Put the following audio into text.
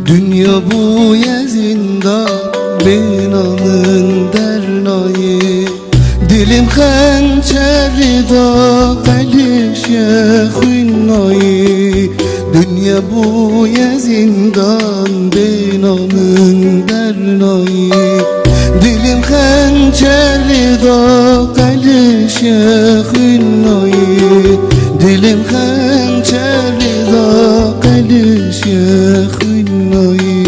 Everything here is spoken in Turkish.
Dünya bu zindan binanın dernayı Dilim hançeri da qeli şehünnayı Dünya bu zindan binanın dernayı Dilim hançeri da qeli şehünnayı Dilim hançeri da qeli şehünnayı